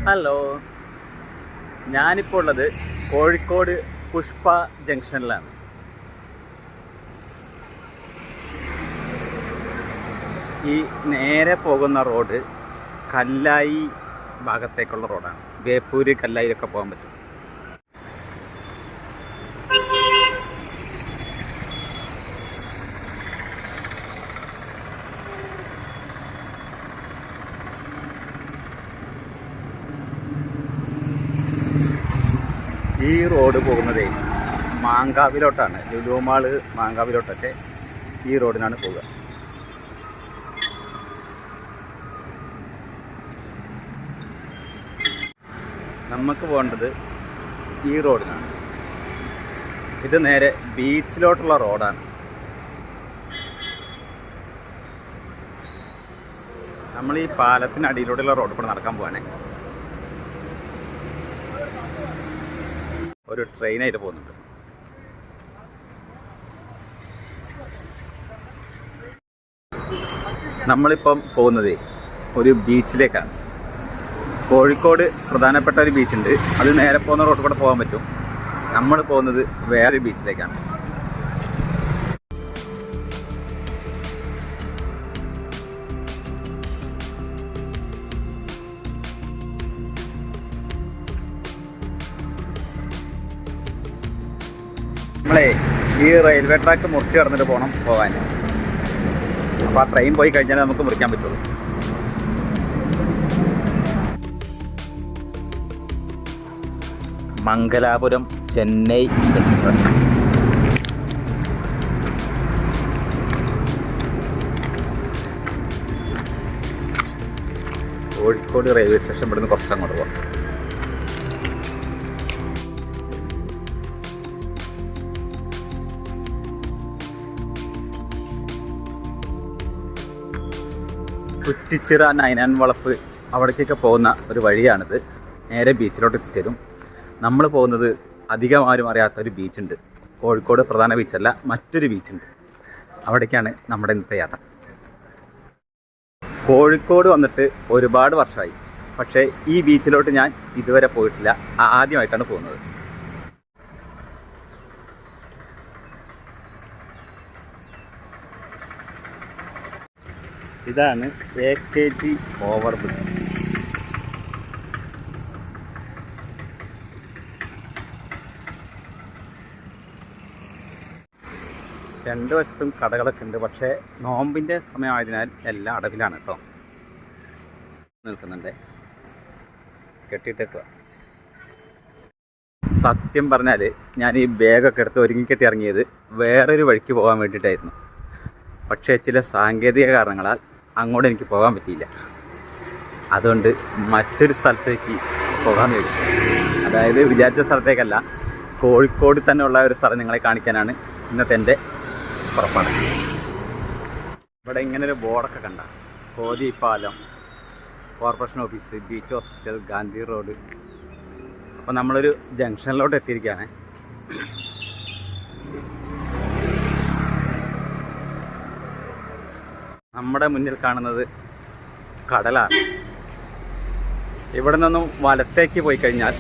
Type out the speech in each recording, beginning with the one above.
Hello, ഞാനിപ്പോൾ ഉള്ളത് കോഴിക്കോട് പുഷ്പ ജംഗ്ഷനിലാണ്. ഈ നേരെ പോകുന്ന റോഡ് കല്ലായി ഭാഗത്തേക്കുള്ള റോഡാണ്. ബേപ്പൂര് കല്ലായിലൊക്കെ പോകാൻ പറ്റും. ഈ റോഡ് പോകുന്നതേ മാങ്കാവിലോട്ടാണ്. ലുലു മാള് മാങ്കാവിലോട്ടൊക്കെ ഈ റോഡിനാണ് പോവുക. നമുക്ക് പോകേണ്ടത് ഈ റോഡിനാണ്. ഇത് നേരെ ബീച്ചിലോട്ടുള്ള റോഡാണ്. നമ്മൾ ഈ പാലത്തിനടിയിലൂടെയുള്ള റോഡ് കൂടെ നടക്കാൻ പോവാണേ. ഒരു ട്രെയിനായിട്ട് പോകുന്നുണ്ട്. നമ്മളിപ്പം പോകുന്നത് ഒരു ബീച്ചിലേക്കാണ്. കോഴിക്കോട് പ്രധാനപ്പെട്ട ഒരു ബീച്ചുണ്ട്. അത് നേരെ പോകുന്ന റോഡ് കൂടെ പോകാൻ പറ്റും. നമ്മൾ പോകുന്നത് വേറൊരു ബീച്ചിലേക്കാണ്. നമ്മളെ ഈ റെയിൽവേ ട്രാക്ക് മുറിച്ച് കടന്നിട്ട് പോകാൻ. അപ്പോൾ ആ ട്രെയിൻ പോയി കഴിഞ്ഞാൽ നമുക്ക് മുറിക്കാൻ പറ്റുള്ളൂ. Mangalapuram Chennai express. Kozhikode railway station ഇവിടുന്ന് കുറച്ചങ്ങോട്ട് പോകാം. കുറ്റിച്ചിറ നൈനാൻ വളപ്പ് അവിടേക്കൊക്കെ പോകുന്ന ഒരു വഴിയാണിത്. നേരെ ബീച്ചിലോട്ട് എത്തിച്ചേരും. നമ്മൾ പോകുന്നത് അധികം ആരും അറിയാത്തൊരു ബീച്ചുണ്ട്. കോഴിക്കോട് പ്രധാന ബീച്ചല്ല, മറ്റൊരു ബീച്ചുണ്ട്. അവിടേക്കാണ് നമ്മുടെ ഇന്നത്തെ യാത്ര. കോഴിക്കോട് വന്നിട്ട് ഒരുപാട് വർഷമായി. പക്ഷേ ഈ ബീച്ചിലോട്ട് ഞാൻ ഇതുവരെ പോയിട്ടില്ല. ആദ്യമായിട്ടാണ് പോകുന്നത്. ഇതാണ് AKG ഓവർ ബ്രിഡ്ജ്. രണ്ട് വശത്തും കടകളൊക്കെ ഉണ്ട്. പക്ഷേ നോമ്പിൻ്റെ സമയമായതിനാൽ എല്ലാം അടവിലാണ് കേട്ടോ. നിൽക്കുന്നുണ്ട്, കെട്ടിയിട്ടേക്കുക. സത്യം പറഞ്ഞാൽ ഞാൻ ഈ ബാഗൊക്കെ എടുത്ത് ഒരുങ്ങിക്കെട്ടി ഇറങ്ങിയത് വേറൊരു വഴിക്ക് പോകാൻ വേണ്ടിയിട്ടായിരുന്നു. പക്ഷേ ചില സാങ്കേതിക കാരണങ്ങളാൽ അങ്ങോട്ട് എനിക്ക് പോകാൻ പറ്റിയില്ല. അതുകൊണ്ട് മറ്റൊരു സ്ഥലത്തേക്ക് പോകാമെന്ന് ചോദിച്ചു. അതായത് വിചാരിച്ച സ്ഥലത്തേക്കല്ല, കോഴിക്കോട് തന്നെ ഉള്ള ഒരു സ്ഥലം നിങ്ങളെ കാണിക്കാനാണ് ഇന്നത്തെ എൻ്റെ പുറപ്പാട്. ഇവിടെ ഇങ്ങനൊരു ബോർഡൊക്കെ കണ്ട, Kothippalam, corporation office, beach hospital, Gandhi road. അപ്പോൾ നമ്മളൊരു ജംഗ്ഷനിലോട്ട് എത്തിയിരിക്കുകയാണ്. നമ്മുടെ മുന്നിൽ കാണുന്നത് കടലാണ്. ഇവിടെ നിന്നും വലത്തേക്ക് പോയി കഴിഞ്ഞാൽ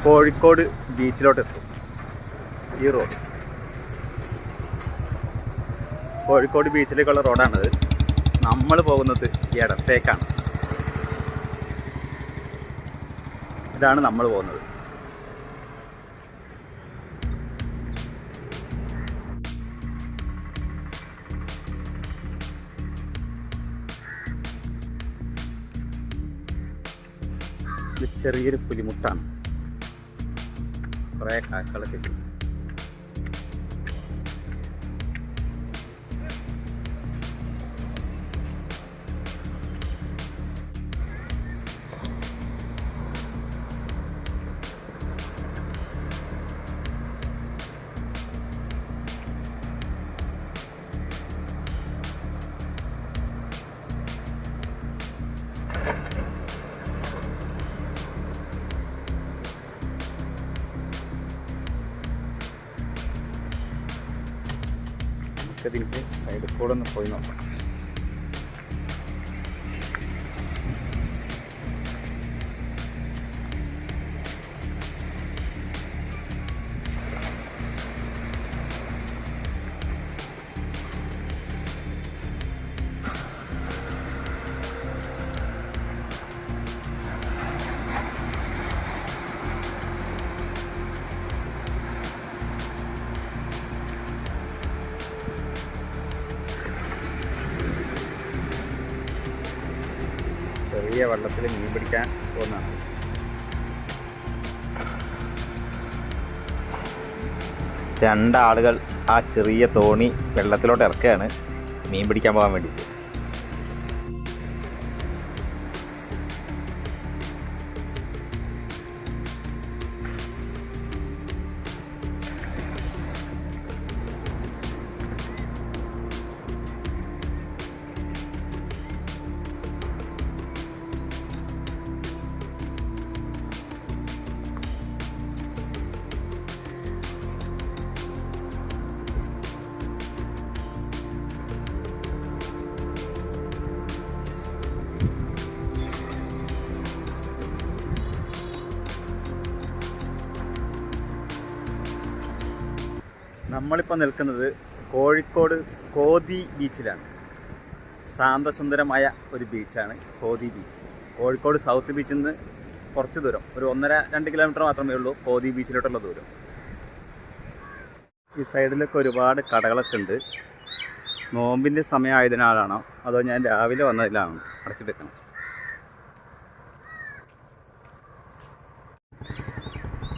കോഴിക്കോട് ബീച്ചിലോട്ട് എത്തും. ഈ റോഡ് കോഴിക്കോട് ബീച്ചിലേക്കുള്ള റോഡാണിത്. നമ്മൾ പോകുന്നത് ഇടത്തേക്കാണ്. ഇതാണ് നമ്മൾ പോകുന്നത്. ഇത് ചെറിയൊരു പുലിമുട്ടാണ്. കുറേ കാക്കളൊക്കെ കിട്ടും. ഇതിൻ്റെ സൈഡിൽ കൂടെ ഒന്ന് പോയി നോക്കാം. ചെറിയ വെള്ളത്തിൽ മീൻ പിടിക്കാൻ പോകുന്നതാണ്. രണ്ടാളുകൾ ആ ചെറിയ തോണി വെള്ളത്തിലോട്ട് ഇറക്കുകയാണ് മീൻ പിടിക്കാൻ പോകാൻ വേണ്ടിയിട്ട്. നമ്മളിപ്പോൾ നിൽക്കുന്നത് കോഴിക്കോട് കോതി ബീച്ചിലാണ്. ശാന്തസുന്ദരമായ ഒരു ബീച്ചാണ് കോതി ബീച്ച്. കോഴിക്കോട് സൗത്ത് ബീച്ചിൽ നിന്ന് കുറച്ച് ദൂരം, ഒരു 1.5-2 കിലോമീറ്റർ മാത്രമേ ഉള്ളൂ കോതി ബീച്ചിലോട്ടുള്ള ദൂരം. ഈ സൈഡിലൊക്കെ ഒരുപാട് കടകളൊക്കെ ഉണ്ട്. നോമ്പിൻ്റെ സമയമായതിനാലാണോ അതോ ഞാൻ രാവിലെ വന്നതിലാണോ അടച്ചിട്ടേക്കണം.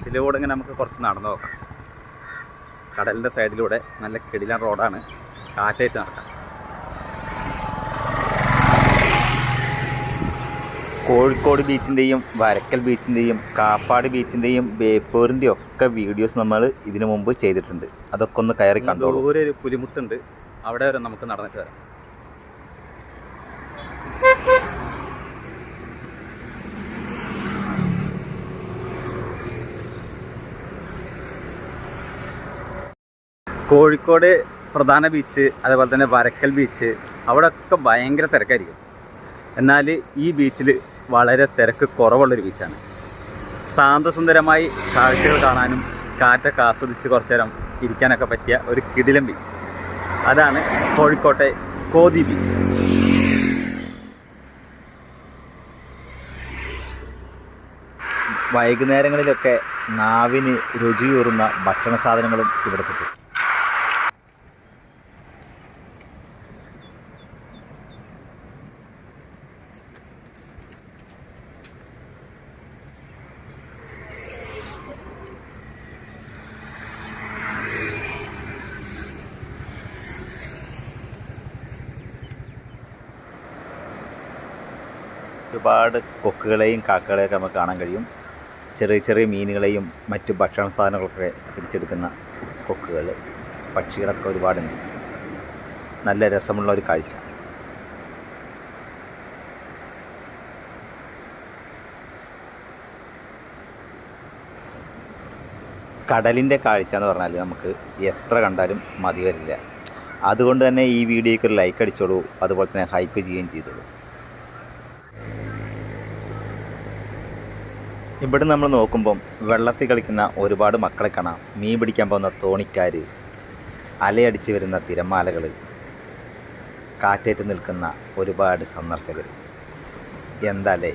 ഇതിലൂടെ ഇങ്ങനെ നമുക്ക് കുറച്ച് നടന്നു നോക്കാം. കടലിൻ്റെ സൈഡിലൂടെ നല്ല കിടിലൻ റോഡാണ്, കാറ്റായിട്ട് നടക്കാം. കോഴിക്കോട് ബീച്ചിൻ്റെയും വരക്കൽ ബീച്ചിൻ്റെയും കാപ്പാട് ബീച്ചിൻ്റെയും ബേപ്പൂരിൻ്റെയും ഒക്കെ വീഡിയോസ് നമ്മൾ ഇതിനു മുമ്പ് ചെയ്തിട്ടുണ്ട്. അതൊക്കെ ഒന്ന് കയറി കണ്ടോളൂ. ദൂരെ ഒരു പുലിമുട്ടുണ്ട്, അവിടെ വരെ നമുക്ക് നടന്നിട്ട് വരാം. കോഴിക്കോട് പ്രധാന ബീച്ച്, അതേപോലെ തന്നെ വരക്കൽ ബീച്ച്, അവിടെയൊക്കെ ഭയങ്കര തിരക്കായിരിക്കും. എന്നാൽ ഈ ബീച്ചിൽ വളരെ തിരക്ക് കുറവുള്ളൊരു ബീച്ചാണ്. ശാന്തസുന്ദരമായി കാഴ്ചകൾ കാണാനും കാറ്റൊക്കെ ആസ്വദിച്ച് കുറച്ചു നേരം ഇരിക്കാനൊക്കെ പറ്റിയ ഒരു കിടിലൻ ബീച്ച്. അതാണ് കോഴിക്കോട്ടെ കോതി ബീച്ച്. വൈകുന്നേരങ്ങളിലൊക്കെ നാവിന് രുചിയൂറുന്ന ഭക്ഷണ സാധനങ്ങളും ഇവിടെ കിട്ടും. ഒരുപാട് കൊക്കുകളെയും കാക്കകളെയൊക്കെ നമുക്ക് കാണാൻ കഴിയും. ചെറിയ ചെറിയ മീനുകളെയും മറ്റു ഭക്ഷണ സാധനങ്ങളൊക്കെ പിടിച്ചെടുക്കുന്ന കൊക്കുകൾ, പക്ഷികളൊക്കെ ഒരുപാടുണ്ട്. നല്ല രസമുള്ള ഒരു കാഴ്ച. കടലിൻ്റെ കാഴ്ച എന്ന് പറഞ്ഞാൽ നമുക്ക് എത്ര കണ്ടാലും മതി വരില്ല. അതുകൊണ്ട് തന്നെ ഈ വീഡിയോയ്ക്ക് ഒരു ലൈക്ക് അടിച്ചോളൂ, അതുപോലെ തന്നെ ഹൈപ്പ് ചെയ്യുകയും ചെയ്തോളൂ. ഇവിടെ നമ്മൾ നോക്കുമ്പം വെള്ളത്തിൽ കളിക്കുന്ന ഒരുപാട് മക്കളെ കാണാം. മീൻ പിടിക്കാൻ പോകുന്ന തോണിക്കാർ, അലയടിച്ച് വരുന്ന തിരമാലകൾ, കാറ്റേറ്റ് നിൽക്കുന്ന ഒരുപാട് സന്ദർശകർ. എന്താല്ലേ!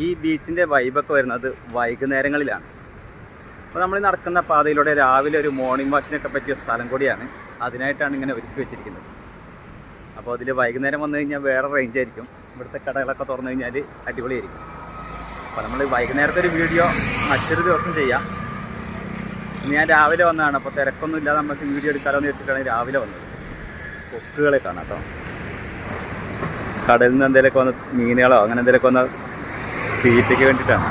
ഈ ബീച്ചിൻ്റെ വൈബൊക്കെ വരുന്നത് വൈകുന്നേരങ്ങളിലാണ്. അപ്പോൾ നമ്മൾ നടക്കുന്ന പാതയിലൂടെ രാവിലെ ഒരു മോർണിംഗ് വാക്കിനൊക്കെ പറ്റിയ സ്ഥലം കൂടിയാണ്. അതിനായിട്ടാണ് ഇങ്ങനെ ഒരുക്കി വെച്ചിരിക്കുന്നത്. അപ്പോൾ അതിൽ വൈകുന്നേരം വന്നു കഴിഞ്ഞാൽ വേറെ റേഞ്ച് ആയിരിക്കും. ഇവിടുത്തെ കടകളൊക്കെ തുറന്നു കഴിഞ്ഞാൽ അടിപൊളിയായിരിക്കും. അപ്പോൾ നമ്മൾ വൈകുന്നേരത്തെ ഒരു വീഡിയോ മറ്റൊരു ദിവസം ചെയ്യാം. ഞാൻ രാവിലെ വന്നതാണ്, അപ്പോൾ തിരക്കൊന്നും ഇല്ലാതെ നമുക്ക് വീഡിയോ എടുക്കാമല്ലോ എന്ന് വെച്ചിട്ടാണ് രാവിലെ വന്നത്. കൊക്കുകളെ കാണാം കേട്ടോ. കടലിൽ നിന്ന് എന്തെങ്കിലുമൊക്കെ വന്ന് മീനുകളോ അങ്ങനെ എന്തെങ്കിലുമൊക്കെ വന്ന് തീറ്റയ്ക്ക് വേണ്ടിയിട്ടാണ്.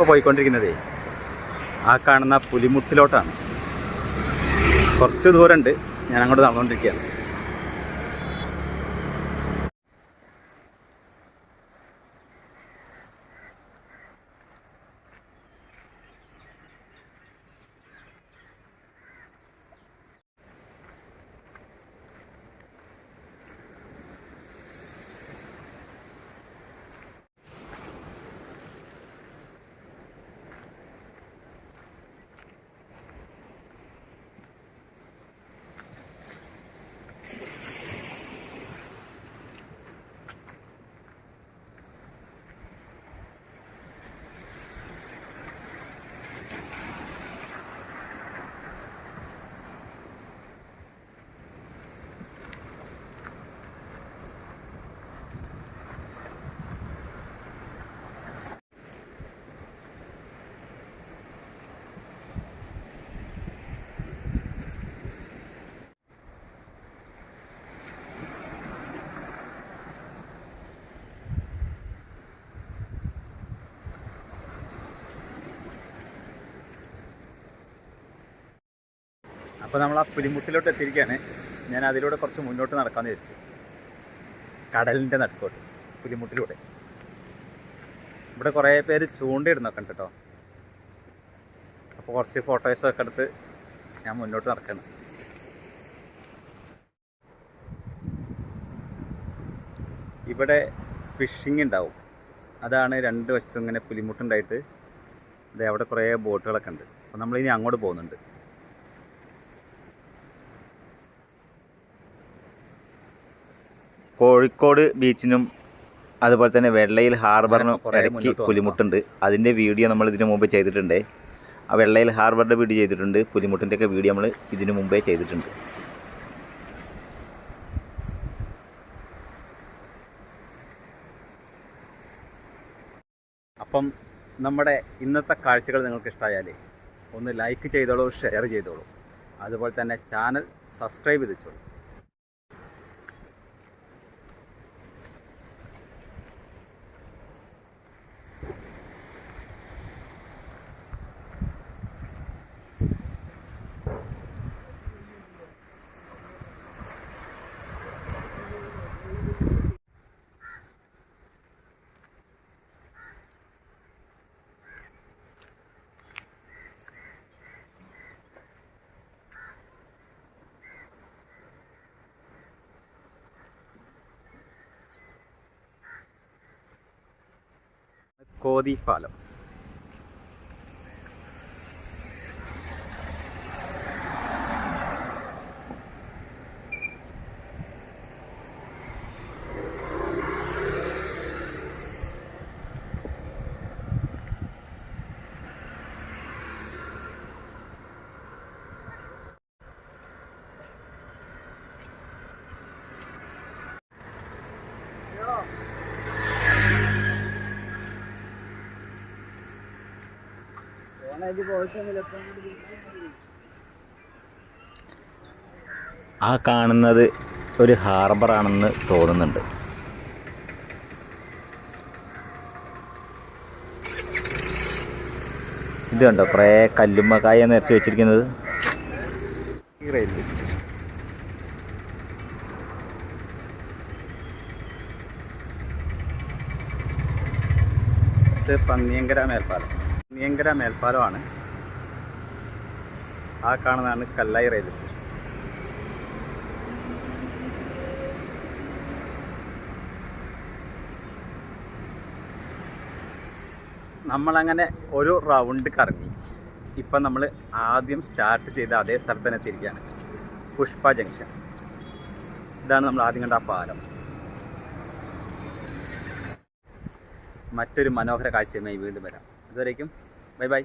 ഇപ്പോൾ പോയിക്കൊണ്ടിരിക്കുന്നതേ ആ കാണുന്ന പുലിമുട്ടിലോട്ടാണ്. കുറച്ച് ദൂരമുണ്ട്, ഞാൻ അങ്ങോട്ട് നടന്നുകൊണ്ടിരിക്കുകയാണ്. അപ്പോൾ നമ്മൾ ആ പുലിമുട്ടിലോട്ട് എത്തിയിരിക്കുകയാണ്. ഞാൻ അതിലൂടെ കുറച്ച് മുന്നോട്ട് നടക്കാമെന്ന് വിചാരിച്ചു. കടലിൻ്റെ നടുക്കോട്ട് പുലിമുട്ടിലൂടെ. ഇവിടെ കുറേ പേര് ചൂണ്ടയിടുന്നൊക്കെ ഉണ്ട് കേട്ടോ. അപ്പോൾ കുറച്ച് ഫോട്ടോസൊക്കെ എടുത്ത് ഞാൻ മുന്നോട്ട് നടക്കണം. ഇവിടെ ഫിഷിങ് ഉണ്ടാവും. അതാണ് രണ്ട് വശത്തും ഇങ്ങനെ പുലിമുട്ടുണ്ടായിട്ട് ഇത് അവിടെ കുറേ ബോട്ടുകളൊക്കെ ഉണ്ട്. അപ്പോൾ നമ്മളിനി അങ്ങോട്ട് പോകുന്നുണ്ട്. കോഴിക്കോട് ബീച്ചിനും അതുപോലെ തന്നെ വെള്ളയിൽ ഹാർബറിനും ഇടയ്ക്ക് പുലിമുട്ടുണ്ട്. അതിൻ്റെ വീഡിയോ നമ്മൾ ഇതിനു മുമ്പ് ചെയ്തിട്ടുണ്ട്. ആ വെള്ളയിൽ ഹാർബറിൻ്റെ വീഡിയോ ചെയ്തിട്ടുണ്ട്. പുലിമുട്ടിൻ്റെയൊക്കെ വീഡിയോ നമ്മൾ ഇതിനു മുമ്പേ ചെയ്തിട്ടുണ്ട്. അപ്പം നമ്മുടെ ഇന്നത്തെ കാഴ്ചകൾ നിങ്ങൾക്ക് ഇഷ്ടമായാലേ ഒന്ന് ലൈക്ക് ചെയ്തോളൂ, ഷെയർ ചെയ്തോളൂ. അതുപോലെ തന്നെ ചാനൽ സബ്സ്ക്രൈബ് ചെയ്തോളൂ. കോതി പാലം. ആ കാണുന്നത് ഒരു ഹാർബറാണെന്ന് തോന്നുന്നുണ്ട്. ഇത് കണ്ടോ, കുറേ കല്ലുമ്മക്കായ നിരത്തി വെച്ചിരിക്കുന്നത്. ഈ റെയിൽവേ സ്റ്റേഷൻ ഇത് പന്നിയങ്കര മേൽപ്പാലം. പന്നിയങ്കര മേൽപ്പാലമാണ്. ആ കാണുന്നതാണ് കല്ലായി റെയിൽവേ സ്റ്റേഷൻ. നമ്മളങ്ങനെ ഒരു റൗണ്ട് കറങ്ങി. ഇപ്പം നമ്മൾ ആദ്യം സ്റ്റാർട്ട് ചെയ്ത അതേ സ്ഥലത്ത് തന്നെ എത്തിയിരിക്കുകയാണ്. പുഷ്പ ജംഗ്ഷൻ. ഇതാണ് നമ്മൾ ആദ്യം കണ്ട ആ പാലം. മറ്റൊരു മനോഹര കാഴ്ചയുമായി വീണ്ടും വരാം. അതുവരേക്കും ബൈ ബൈ.